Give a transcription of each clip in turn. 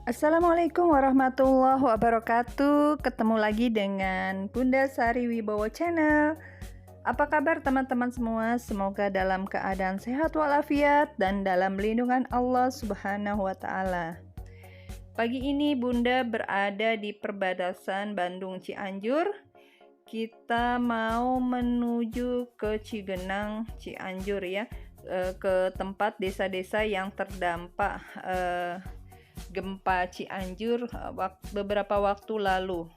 Assalamualaikum warahmatullahi wabarakatuh. Ketemu lagi dengan Bunda Sari Wibowo Channel. Apa kabar teman-teman semua? Semoga dalam keadaan sehat walafiat dan dalam lindungan Allah Subhanahu wa taala. Pagi ini Bunda berada di perbatasan Bandung Cianjur. Kita mau menuju ke Cigenang, Cianjur ya, ke tempat desa-desa yang terdampak gempa Cianjur beberapa waktu lalu,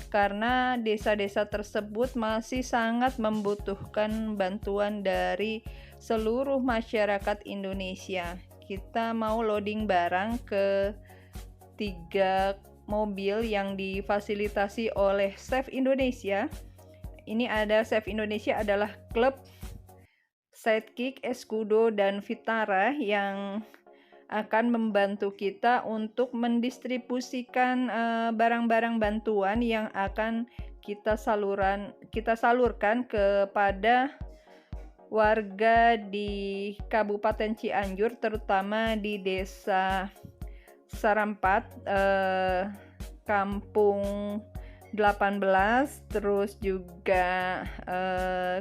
karena desa-desa tersebut masih sangat membutuhkan bantuan dari seluruh masyarakat Indonesia. Kita mau loading barang ke 3 mobil yang difasilitasi oleh Chef Indonesia. Ini ada Chef Indonesia adalah klub Sidekick, Escudo, dan Vitara yang akan membantu kita untuk mendistribusikan barang-barang bantuan yang akan kita salurkan kepada warga di Kabupaten Cianjur, terutama di Desa Sarampat, Kampung 18, terus juga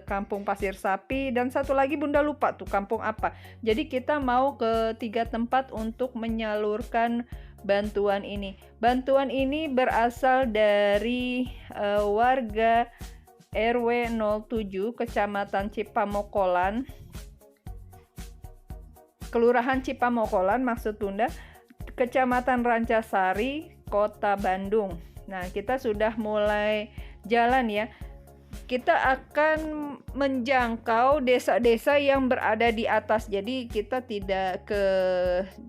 Kampung Pasir Sapi, dan satu lagi Bunda lupa tuh kampung apa. Jadi kita mau ke 3 tempat untuk menyalurkan bantuan ini. Bantuan ini berasal dari warga RW 07 Kecamatan Cipamokolan, Kelurahan Cipamokolan maksud Bunda, Kecamatan Rancasari, Kota Bandung. Nah, kita sudah mulai jalan ya. Kita akan menjangkau desa-desa yang berada di atas. Jadi kita tidak ke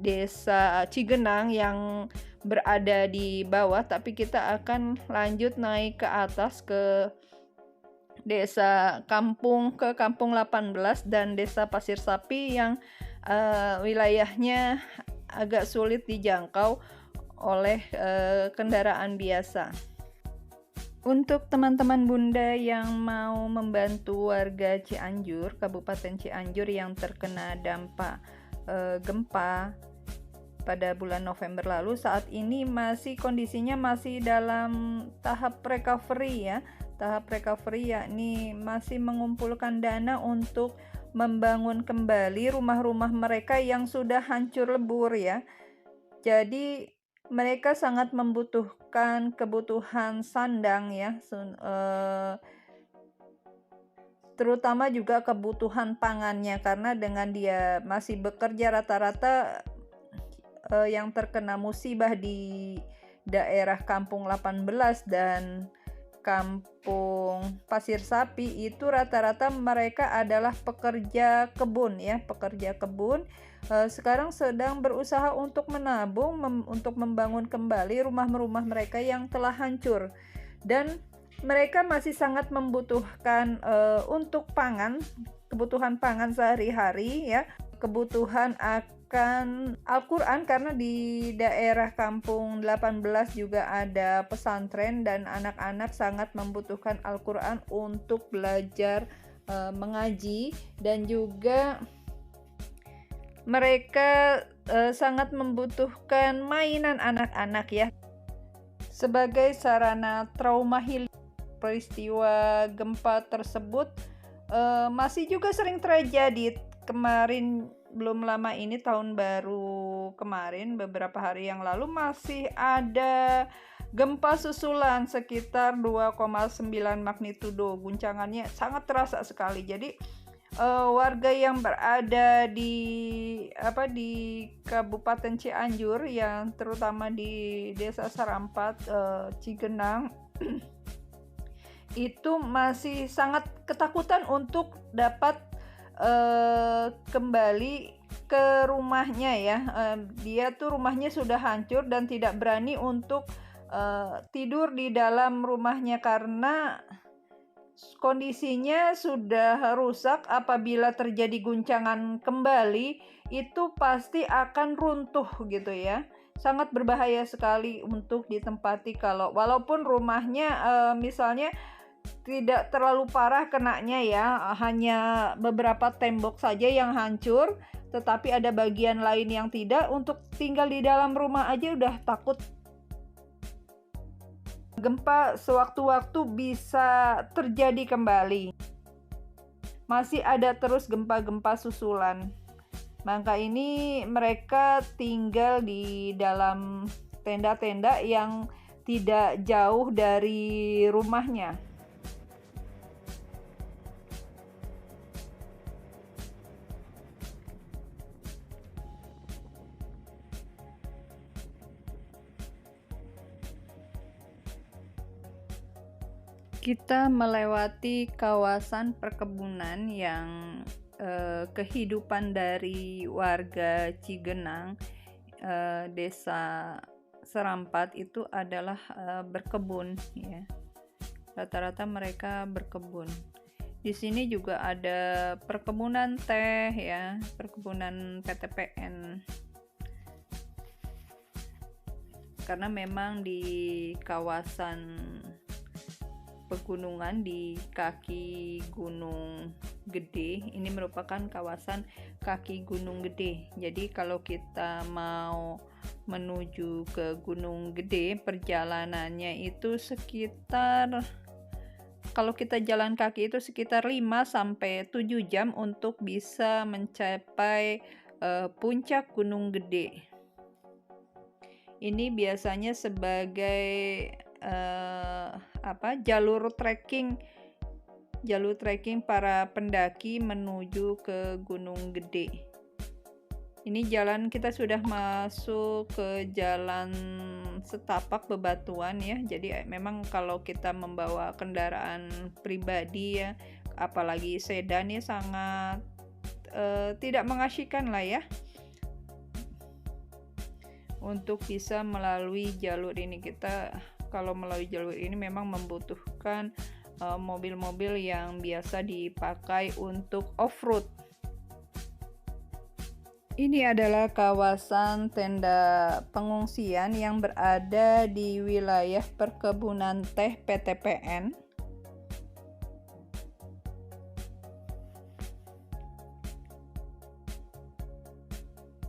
desa Cigenang yang berada di bawah, tapi kita akan lanjut naik ke atas ke Kampung 18 dan Desa Pasir Sapi yang wilayahnya agak sulit dijangkau oleh kendaraan biasa. Untuk teman-teman Bunda yang mau membantu warga Cianjur, Kabupaten Cianjur yang terkena dampak gempa pada bulan November lalu, saat ini kondisinya masih dalam tahap recovery ya. Tahap recovery yakni masih mengumpulkan dana untuk membangun kembali rumah-rumah mereka yang sudah hancur lebur ya. Jadi mereka sangat membutuhkan kebutuhan sandang ya, terutama juga kebutuhan pangannya, karena dengan dia masih bekerja rata-rata yang terkena musibah di daerah Kampung 18 dan Kampung Pasir Sapi itu rata-rata mereka adalah pekerja kebun ya, pekerja kebun. Sekarang sedang berusaha untuk menabung untuk membangun kembali rumah-rumah mereka yang telah hancur, dan mereka masih sangat membutuhkan untuk kebutuhan pangan sehari-hari ya, kebutuhan akan Al-Quran, karena di daerah Kampung 18 juga ada pesantren dan anak-anak sangat membutuhkan Al-Quran untuk belajar mengaji, dan juga mereka sangat membutuhkan mainan anak-anak ya, sebagai sarana trauma healing. Peristiwa gempa tersebut masih juga sering terjadi. Kemarin belum lama ini, tahun baru kemarin beberapa hari yang lalu, masih ada Gempa susulan sekitar 2,9 magnitudo. Guncangannya sangat terasa sekali. Jadi warga yang berada di Kabupaten Cianjur, yang terutama di Desa Sarampat, Cigenang, itu masih sangat ketakutan untuk dapat kembali ke rumahnya ya. Dia tuh rumahnya sudah hancur dan tidak berani untuk tidur di dalam rumahnya karena kondisinya sudah rusak. Apabila terjadi guncangan kembali, itu pasti akan runtuh gitu ya. Sangat berbahaya sekali untuk ditempati walaupun rumahnya misalnya tidak terlalu parah kenanya ya, hanya beberapa tembok saja yang hancur, tetapi ada bagian lain yang tidak. Untuk tinggal di dalam rumah aja udah takut. Gempa sewaktu-waktu bisa terjadi kembali. Masih ada terus gempa-gempa susulan. Maka ini mereka tinggal di dalam tenda-tenda yang tidak jauh dari rumahnya. Kita melewati kawasan perkebunan yang kehidupan dari warga Cigenang, Desa Sarampat itu adalah berkebun ya. Rata-rata mereka berkebun. Di sini juga ada perkebunan teh ya, perkebunan PTPN. Karena memang di kawasan pegunungan di kaki Gunung Gede, ini merupakan kawasan kaki Gunung Gede. Jadi kalau kita mau menuju ke Gunung Gede, perjalanannya itu sekitar, kalau kita jalan kaki itu sekitar 5-7 jam untuk bisa mencapai puncak Gunung Gede. Ini biasanya sebagai jalur trekking para pendaki menuju ke Gunung Gede. Ini jalan, kita sudah masuk ke jalan setapak bebatuan ya. Jadi memang kalau kita membawa kendaraan pribadi ya, apalagi sedan ya, sangat tidak mengasyikkan lah ya untuk bisa melalui jalur ini. Kita kalau melalui jalur ini memang membutuhkan mobil-mobil yang biasa dipakai untuk off-road. Ini adalah kawasan tenda pengungsian yang berada di wilayah perkebunan teh PTPN.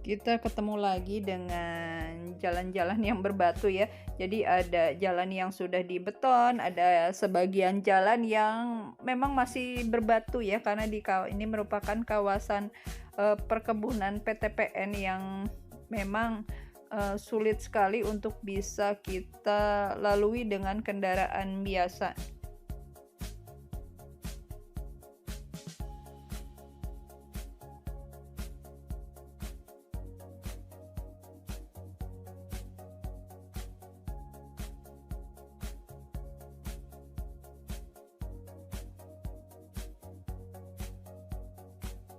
Kita ketemu lagi dengan jalan-jalan yang berbatu ya. Jadi ada jalan yang sudah dibeton, ada sebagian jalan yang memang masih berbatu ya, karena ini merupakan kawasan perkebunan PTPN yang memang sulit sekali untuk bisa kita lalui dengan kendaraan biasa.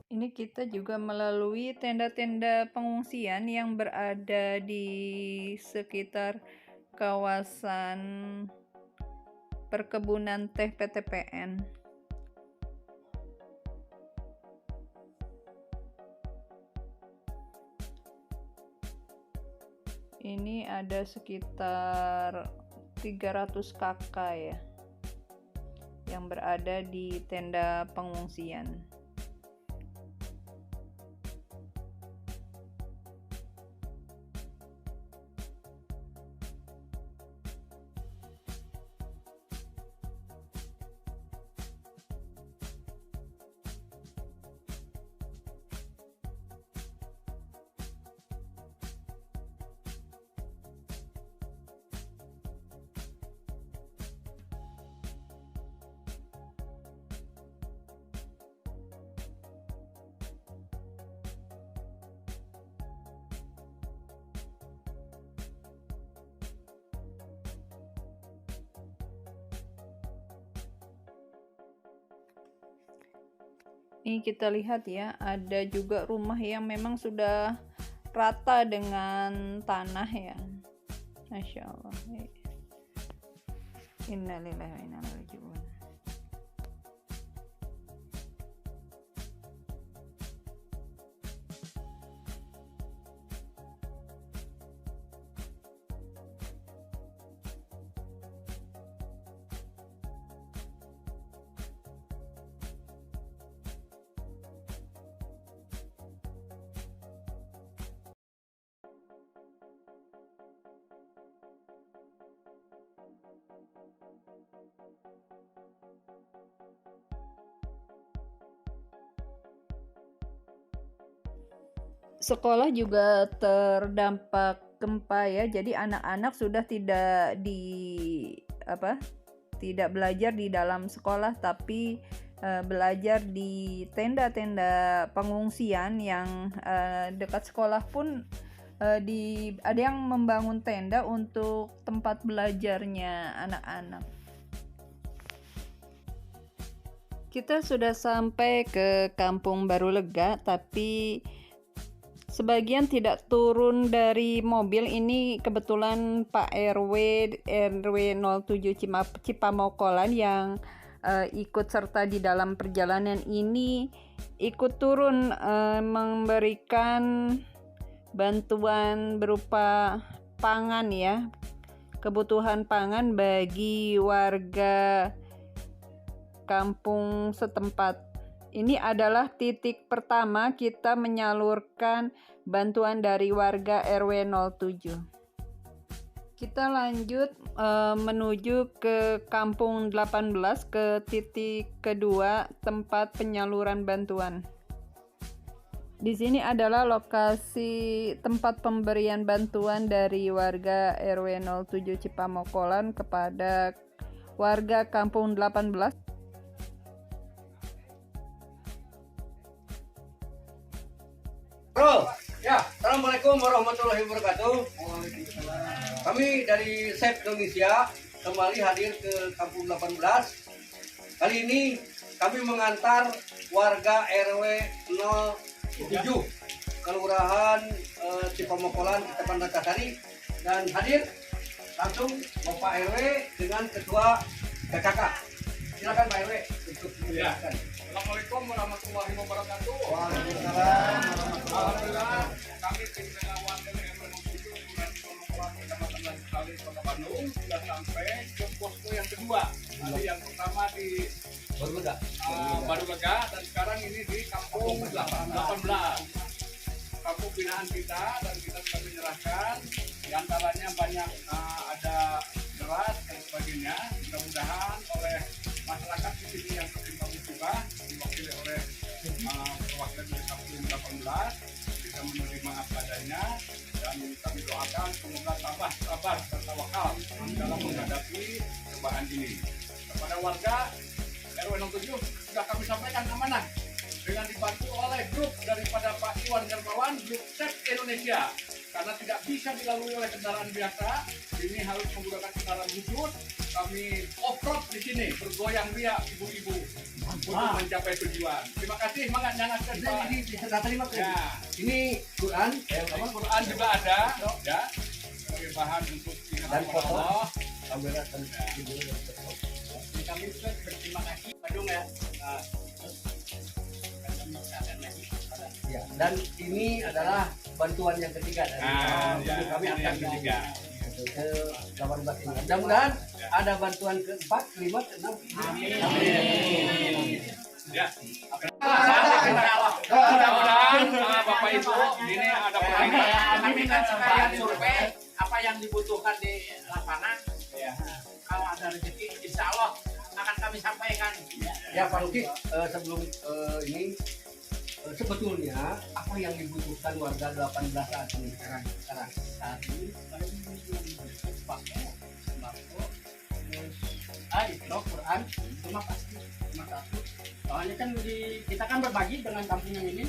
Ini kita juga melalui tenda-tenda pengungsian yang berada di sekitar kawasan perkebunan teh PTPN. Ini ada sekitar 300 kakak ya yang berada di tenda pengungsian. Ini kita lihat ya, ada juga rumah yang memang sudah rata dengan tanah ya. Masya Allah. Innalillahi wa inna ilaihi raji'un. Sekolah juga terdampak gempa ya, jadi anak-anak sudah tidak tidak belajar di dalam sekolah, tapi belajar di tenda-tenda pengungsian yang dekat sekolah pun ada yang membangun tenda untuk tempat belajarnya anak-anak. Kita sudah sampai ke Kampung Baru Lega, tapi sebagian tidak turun dari mobil. Ini kebetulan Pak RW 07 Cipamokolan yang ikut serta di dalam perjalanan ini, ikut turun memberikan bantuan berupa pangan ya, kebutuhan pangan bagi warga kampung setempat. Ini adalah titik pertama kita menyalurkan bantuan dari warga RW 07. Kita lanjut menuju ke Kampung 18, ke titik kedua tempat penyaluran bantuan. Di sini adalah lokasi tempat pemberian bantuan dari warga RW 07 Cipamokolan kepada warga Kampung 18. Ya, Assalamualaikum warahmatullahi wabarakatuh. Kami dari SAFE Indonesia kembali hadir ke Kampung 18. Kali ini kami mengantar warga RW 07 Kelurahan Cipamokolan, Kecamatan Rakasari, dan hadir langsung Bapak RW dengan Ketua KKK. Silakan Pak RW untuk menjelaskan. Assalamualaikum warahmatullahi wabarakatuh. Waalaikumsalam. Alhamdulillah, kami tim relawan dari RW 07 Kelurahan Cipamokolan, Kecamatan Rakasari, Kota Bandung sudah sampai ke posko yang kedua. Tadi yang pertama di Baru Lega, dan sekarang ini di Kampung 18. Kampung binaan kita, dan kita sudah menyerahkan. Di antaranya banyak ada beras dan sebagainya. Mudah-mudahan oleh masyarakat di sini yang tertimpa musibah diwakili oleh perwakilan dari Kampung 18 bisa menerima apa adanya, dan kami doakan semoga tabah, sabar, dan tawakal dalam menghadapi cobaan ini. Kepada warga RW 07 sudah kami sampaikan amanah dengan dibantu oleh grup daripada Pak Iwan Darmawan, grup SAFE Indonesia, karena tidak bisa dilalui oleh kendaraan biasa. Ini harus menggunakan kendaraan khusus. Kami off-road di sini, bergoyang riak ibu-ibu untuk mencapai tujuan. Terima kasih, semangat jangan Pak. Ini bisa terima kasih. Ya, Ini Quran, Quran juga ada, ya, sebagai bahan untuk dan foto. Allah. Kamera dan Kami juga berterima kasih Bandung ya. Ya, dan ini adalah bantuan yang ketiga dari kami ini akan yang ketiga. ke 18 ini. Mudah-mudahan ada bantuan ke-4, ke-5, ke-6. Amin. Ya. Mudah-mudahan Bapak Ibu ini ada permintaan. Kami kan sekalian survei apa yang dibutuhkan di lapangan. Ya. Kalau ada rezeki, insya Allah akan kami sampaikan. Ya Pak Luki, sebelum ini sebetulnya apa yang dibutuhkan warga 18 saat ini sekarang? Saat ini paling sembako, Isra, Quran, itu mah pasti cuma satu. Soalnya kan kita kan berbagi dengan kampung yang ini.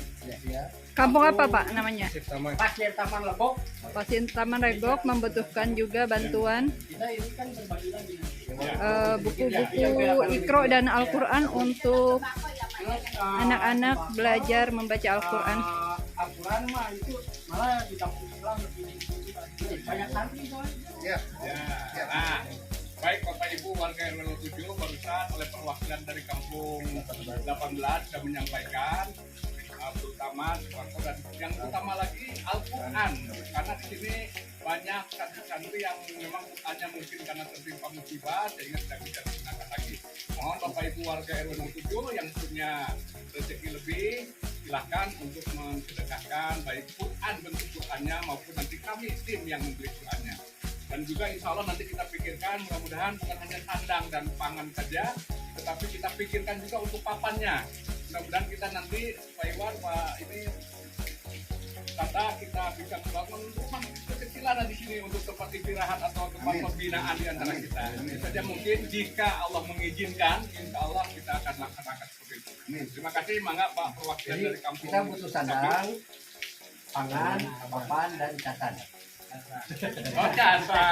Ya. Kampung apa Pak namanya? Pasir Taman Lebok. Pasien Taman Regok membutuhkan juga bantuan Kita ini kan berbagi lagi. buku-buku Iqra dan Al-Quran untuk Terus Anak-anak di bawah, belajar membaca Al-Quran. Al-Quran mah itu malah di kampung Islam lebih banyak santri soalnya. Ya. Nah, baik Bapak Ibu warga RW 07 barusan oleh perwakilan dari kampung 18 sudah menyampaikan terutama sembako dan yang utama lagi Al-Quran, karena di sini banyak santri-santri yang memang Qurannya mungkin karena tertimpa musibah sehingga tidak bisa digunakan lagi. Mohon Bapak Ibu warga RW 07 yang punya rezeki lebih silahkan untuk mensedekahkan baik Quran, bentuk Qurannya maupun nanti kami tim yang membeli Qurannya. Dan juga insya Allah nanti kita pikirkan mudah-mudahan bukan hanya sandang dan pangan saja, tetapi kita pikirkan juga untuk papannya. Mudah-mudahan kita nanti Pak Iwan, Pak ini Tata, kita bisa membangun rumah kecil-kecilan di sini untuk tempat istirahat atau tempat pembinaan di antara kita. Ini saja mungkin jika Allah mengizinkan, insya Allah kita akan laksanakan seperti itu. Terima kasih, mangga Pak perwakilan Jadi dari kampung. kita butuh sandang, pangan, papan, dan casan. Oh, jasa.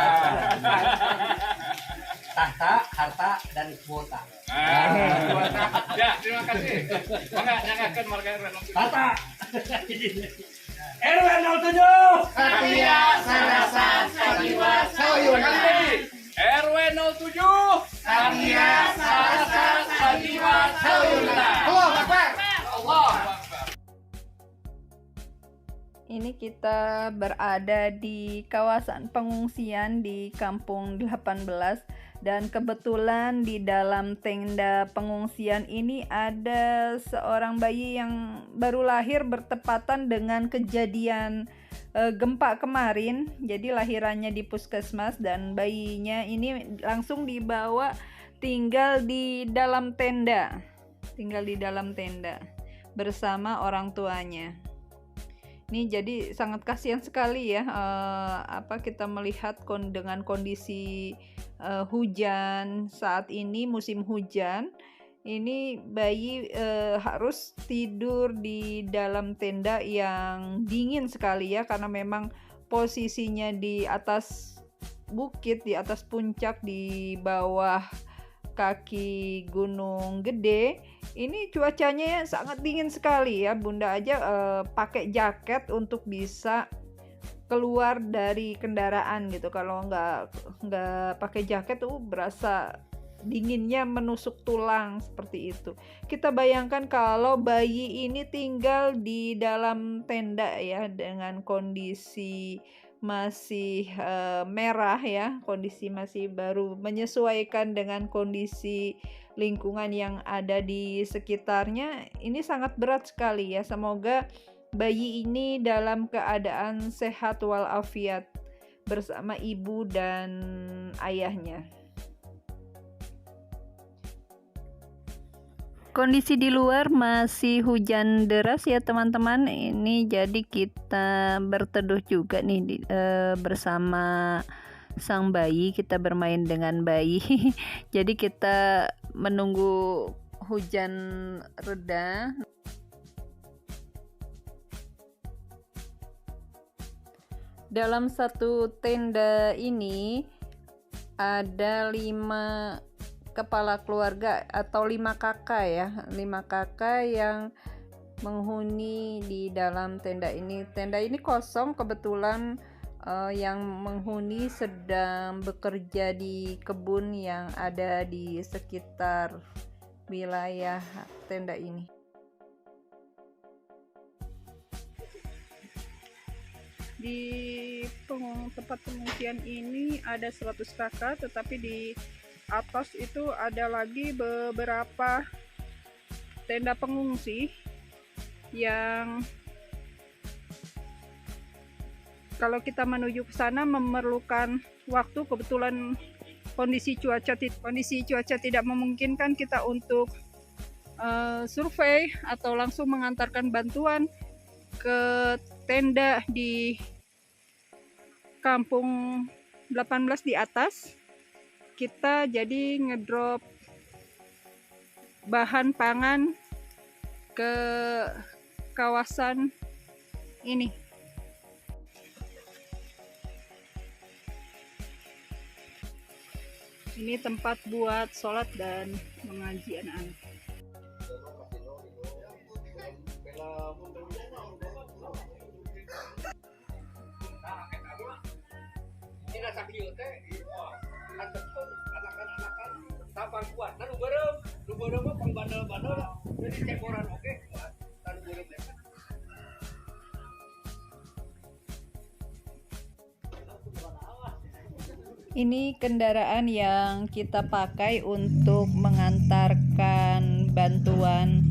Tahta, harta, dan kuota. Ya, terima kasih. Mangga nyangkakan warga RW 07. Harta. RW 07. Satria Sarasa Sajiwa Sekali lagi. RW 07. Satria Sarasa Sajiwa Sauyuna. Allah Akbar. Allah Akbar. Ini kita berada di kawasan pengungsian di Kampung 18 dan kebetulan di dalam tenda pengungsian ini ada seorang bayi yang baru lahir bertepatan dengan kejadian gempa kemarin. Jadi lahirannya di puskesmas dan bayinya ini langsung dibawa tinggal di dalam tenda bersama orang tuanya. Ini jadi sangat kasihan sekali ya, kita melihat dengan kondisi hujan saat ini, musim hujan. Ini bayi harus tidur di dalam tenda yang dingin sekali ya, karena memang posisinya di atas bukit, di atas puncak, di bawah kaki Gunung Gede. Ini cuacanya sangat dingin sekali ya. Bunda aja pakai jaket untuk bisa keluar dari kendaraan gitu. Kalau nggak pakai jaket tuh berasa dinginnya menusuk tulang seperti itu. Kita bayangkan kalau bayi ini tinggal di dalam tenda ya, dengan kondisi masih merah ya, kondisi masih baru menyesuaikan dengan kondisi lingkungan yang ada di sekitarnya. Ini sangat berat sekali ya. Semoga bayi ini dalam keadaan sehat walafiat bersama ibu dan ayahnya. Kondisi di luar masih hujan deras ya teman-teman. Ini jadi kita berteduh juga nih bersama sang bayi, kita bermain dengan bayi. Jadi kita menunggu hujan reda. Dalam satu tenda ini ada 5 kepala keluarga atau 5 kakak ya, 5 kakak yang menghuni di dalam tenda ini. Tenda ini kosong kebetulan, yang menghuni sedang bekerja di kebun yang ada di sekitar wilayah tenda ini. Di tempat pengungsian ini ada 100 kakak, tetapi di atas itu ada lagi beberapa tenda pengungsi yang kalau kita menuju ke sana memerlukan waktu. Kebetulan kondisi cuaca tidak memungkinkan kita untuk survei atau langsung mengantarkan bantuan ke tenda di Kampung 18 di atas. Kita jadi ngedrop bahan pangan ke kawasan ini. Ini tempat buat sholat dan mengaji anak-anak. Tidak sakit teh, anak-anak tapang kuat. Nah, lu berem mah pang bandel-bandel. Jadi cekoran oke. Tan berem teh. Ini kendaraan yang kita pakai untuk mengantarkan bantuan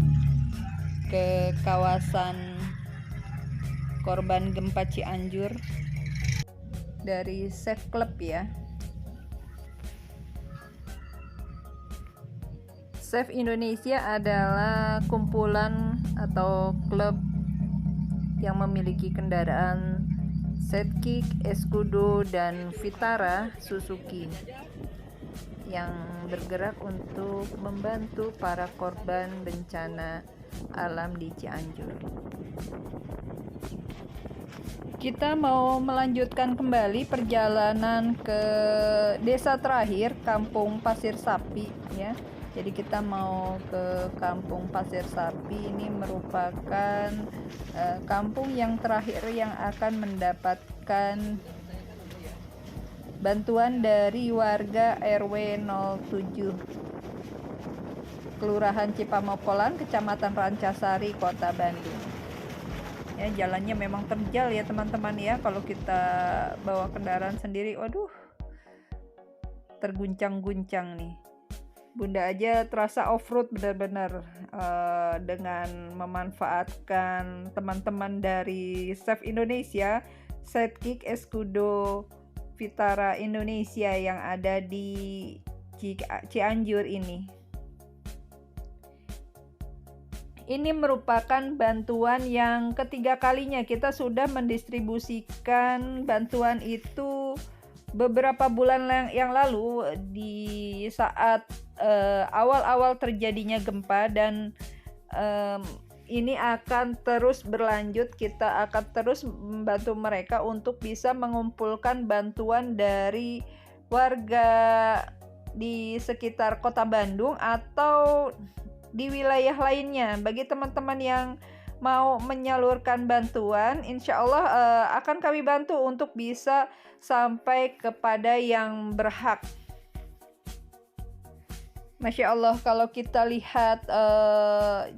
ke kawasan korban gempa Cianjur dari Safe Club ya. Safe Indonesia adalah kumpulan atau klub yang memiliki kendaraan Sidekick, Escudo, dan Vitara Suzuki yang bergerak untuk membantu para korban bencana alam di Cianjur. Kita mau melanjutkan kembali perjalanan ke desa terakhir, Kampung Pasir Sapi ya. Jadi kita mau ke Kampung Pasir Sapi. Ini merupakan kampung yang terakhir yang akan mendapatkan bantuan dari warga RW 07 Kelurahan Cipamokolan, Kecamatan Rancasari, Kota Bandung. Ya, jalannya memang terjal ya teman-teman ya. Kalau kita bawa kendaraan sendiri, waduh, terguncang-guncang nih. Bunda aja terasa off-road benar-benar dengan memanfaatkan teman-teman dari Safe Indonesia, Sidekick, Escudo, Vitara Indonesia yang ada di Cianjur ini. Ini merupakan bantuan yang ketiga kalinya kita sudah mendistribusikan bantuan itu beberapa bulan yang lalu di saat awal-awal terjadinya gempa, dan ini akan terus berlanjut. Kita akan terus membantu mereka untuk bisa mengumpulkan bantuan dari warga di sekitar Kota Bandung atau di wilayah lainnya. Bagi teman-teman yang mau menyalurkan bantuan, insya Allah akan kami bantu untuk bisa sampai kepada yang berhak. Masya Allah, kalau kita lihat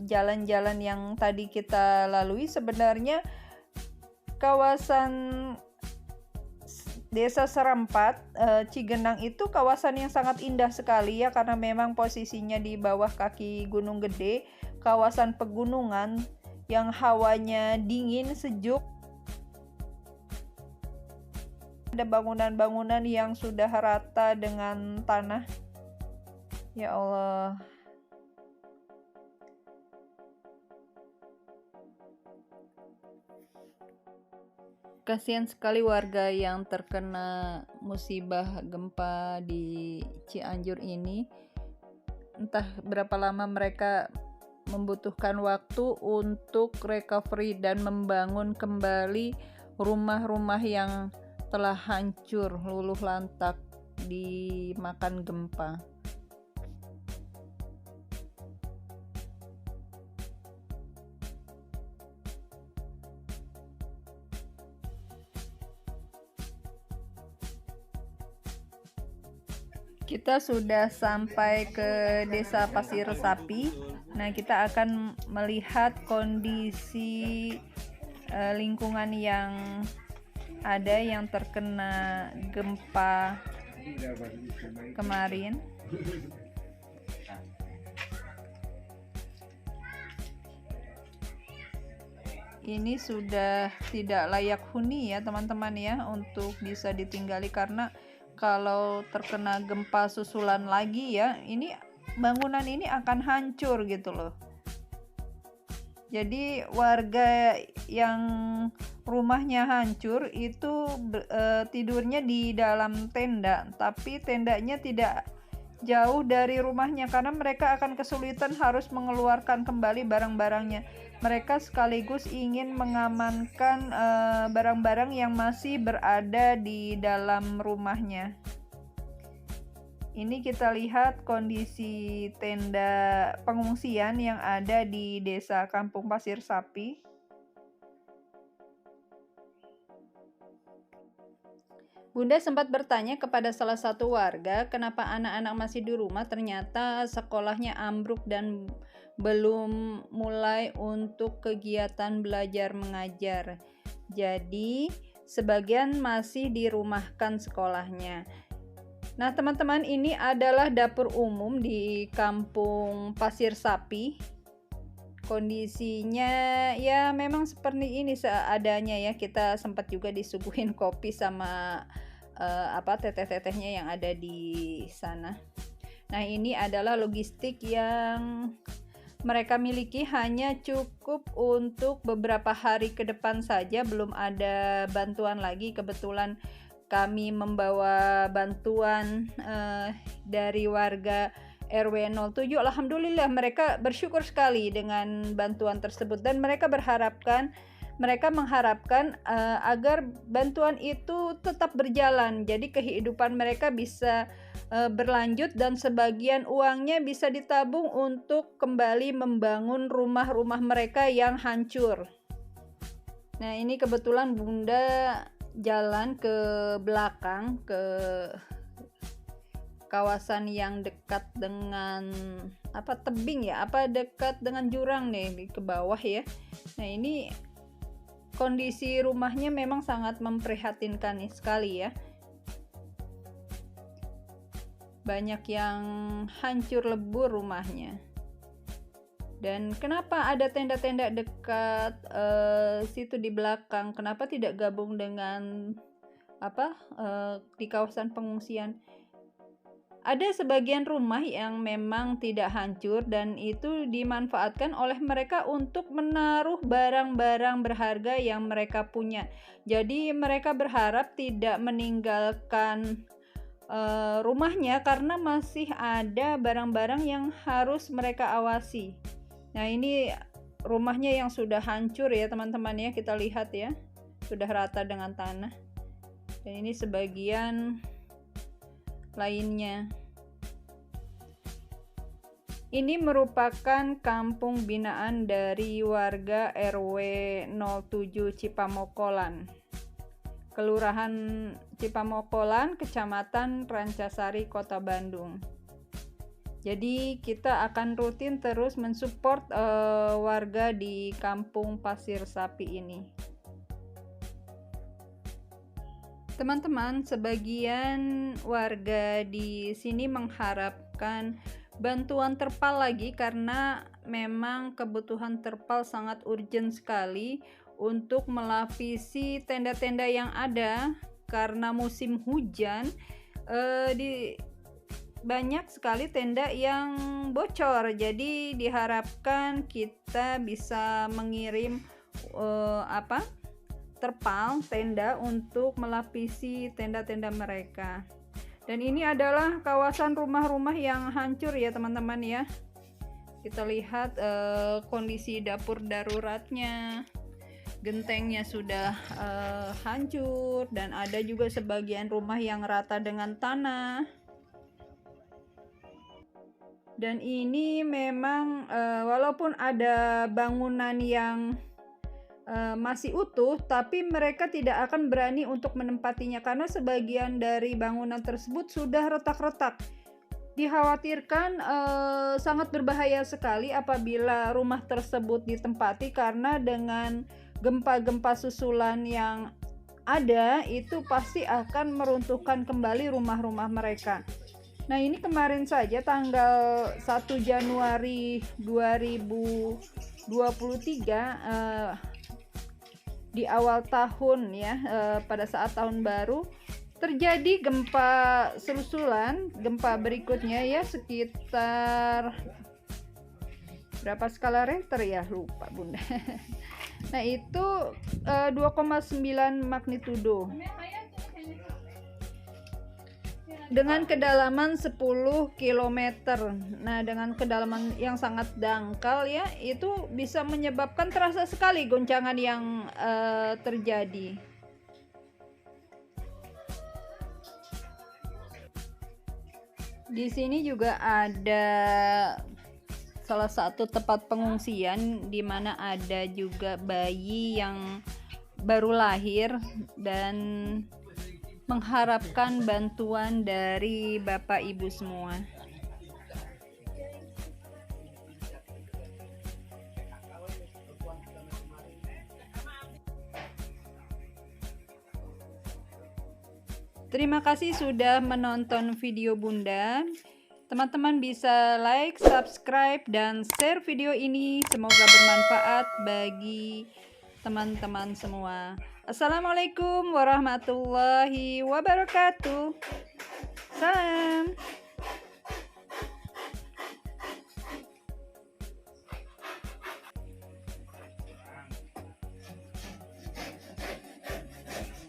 jalan-jalan yang tadi kita lalui, sebenarnya kawasan Desa Serampat, Cigenang itu kawasan yang sangat indah sekali ya, karena memang posisinya di bawah kaki Gunung Gede, kawasan pegunungan yang hawanya dingin, sejuk. Ada bangunan-bangunan yang sudah rata dengan tanah. Ya Allah. Kasihan sekali warga yang terkena musibah gempa di Cianjur ini. Entah berapa lama mereka membutuhkan waktu untuk recovery dan membangun kembali rumah-rumah yang telah hancur, luluh lantak dimakan gempa. Kita sudah sampai ke Desa Pasir Sapi. Nah, kita akan melihat kondisi lingkungan yang ada yang terkena gempa kemarin. Ini sudah tidak layak huni ya teman-teman ya untuk bisa ditinggali, karena kalau terkena gempa susulan lagi ya, ini bangunan ini akan hancur gitu loh. Jadi warga yang rumahnya hancur itu tidurnya di dalam tenda, tapi tendanya tidak jauh dari rumahnya karena mereka akan kesulitan harus mengeluarkan kembali barang-barangnya. Mereka sekaligus ingin mengamankan barang-barang yang masih berada di dalam rumahnya. Ini kita lihat kondisi tenda pengungsian yang ada di Desa Kampung Pasir Sapi. Bunda sempat bertanya kepada salah satu warga kenapa anak-anak masih di rumah, ternyata sekolahnya ambruk dan belum mulai untuk kegiatan belajar mengajar. Jadi sebagian masih dirumahkan sekolahnya. Nah teman-teman, ini adalah dapur umum di Kampung Pasir Sapi. Kondisinya ya memang seperti ini seadanya ya. Kita sempat juga disuguhin kopi sama teteh-tetehnya yang ada di sana. Nah ini adalah logistik yang mereka miliki, hanya cukup untuk beberapa hari ke depan saja, belum ada bantuan lagi. Kebetulan kami membawa bantuan dari warga RW 07. Alhamdulillah mereka bersyukur sekali dengan bantuan tersebut, dan mereka mengharapkan agar bantuan itu tetap berjalan, jadi kehidupan mereka bisa berlanjut dan sebagian uangnya bisa ditabung untuk kembali membangun rumah-rumah mereka yang hancur. Nah ini kebetulan Bunda jalan ke belakang, ke kawasan yang dekat dengan tebing ya, dekat dengan jurang nih ke bawah ya. Nah ini kondisi rumahnya memang sangat memprihatinkan sekali ya. Banyak yang hancur lebur rumahnya. Dan kenapa ada tenda-tenda dekat situ di belakang? Kenapa tidak gabung dengan di kawasan pengungsian? Ada sebagian rumah yang memang tidak hancur dan itu dimanfaatkan oleh mereka untuk menaruh barang-barang berharga yang mereka punya. Jadi mereka berharap tidak meninggalkan rumahnya karena masih ada barang-barang yang harus mereka awasi. Nah ini rumahnya yang sudah hancur ya teman-teman ya, kita lihat ya, sudah rata dengan tanah. Dan ini sebagian lainnya. Ini merupakan kampung binaan dari warga RW 07 Cipamokolan, Kelurahan Cipamokolan, Kecamatan Rancasari, Kota Bandung. Jadi kita akan rutin terus mensupport warga di Kampung Pasir Sapi ini. Teman-teman, sebagian warga di sini mengharapkan bantuan terpal lagi karena memang kebutuhan terpal sangat urgent sekali untuk melapisi tenda-tenda yang ada karena musim hujan. Banyak sekali tenda yang bocor, jadi diharapkan kita bisa mengirim terpal tenda untuk melapisi tenda-tenda mereka. Dan ini adalah kawasan rumah-rumah yang hancur ya teman-teman ya. Kita lihat kondisi dapur daruratnya, gentengnya sudah hancur, dan ada juga sebagian rumah yang rata dengan tanah. Dan ini memang walaupun ada bangunan yang masih utuh, tapi mereka tidak akan berani untuk menempatinya karena sebagian dari bangunan tersebut sudah retak-retak. Dikhawatirkan sangat berbahaya sekali apabila rumah tersebut ditempati karena dengan gempa-gempa susulan yang ada itu pasti akan meruntuhkan kembali rumah-rumah mereka. Nah ini kemarin saja tanggal 1 Januari 2023 di awal tahun ya, pada saat tahun baru terjadi gempa susulan, gempa berikutnya ya sekitar berapa skala Richter ya, lupa Bunda. Nah itu 2,9 magnitudo dengan kedalaman 10 km. Nah dengan kedalaman yang sangat dangkal ya, itu bisa menyebabkan terasa sekali goncangan yang terjadi. Di sini juga ada salah satu tempat pengungsian di mana ada juga bayi yang baru lahir dan mengharapkan bantuan dari Bapak Ibu semua. Terima kasih sudah menonton video Bunda. Teman-teman bisa like, subscribe, dan share video ini. Semoga bermanfaat bagi teman-teman semua. Assalamualaikum warahmatullahi wabarakatuh. Salam.